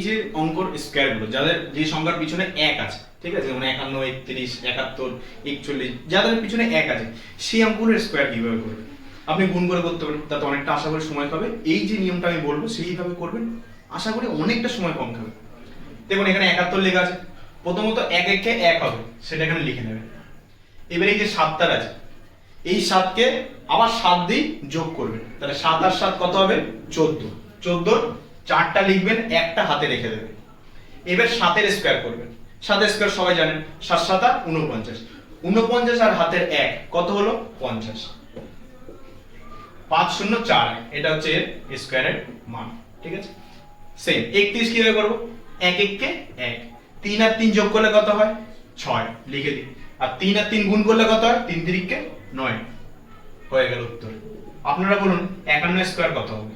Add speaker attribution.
Speaker 1: যে অঙ্কর স্কোয়ার গুলো যাদের যে সংখ্যার পিছনে এক আছে, ঠিক আছে, যেমন 51, 31, 71, 41, যাদের পিছনে এক আছে সেই অঙ্কগুলোর স্কোয়ার কিভাবে করবেন আপনি গুণ করে করতে পারেন, তাতে অনেকটা আশা করি সময় পাবে। এই যে নিয়মটা আমি বলবো সেইভাবে করবেন, আশা করি অনেকটা সময় কম খাবে। দেখুন এখানে 71 লেখা আছে, প্রথমত এক একে এক হবে, সেটা এখানে লিখে নেবেন। এবারে এই যে 7 আছে, এই 7কে আবার 7 দিয়ে যোগ করবেন, তাহলে 7 আর 7 কত হবে? 14। 14 4টা লিখবেন, একটা হাতে রেখে দেবেন। এবার 7 এর স্কয়ার করবেন। 7 এর স্কয়ার সবাই জানেন, 7 7 49। 49 আর হাতের 1 কত হলো? 50। 5004, এটা হচ্ছে এর স্কয়ারের মান, ঠিক আছে। সেম 31 কিভাবে করব? 1 1 কে 1, 3 আর 3 যোগ করলে কত হয়? 6, লিখে দিই। আর 3 আর 3 গুণ করলে কত হয়? 3 3 কে 9, হয়ে গেল উত্তর। আপনারা বলুন 51 স্কয়ার কত হবে?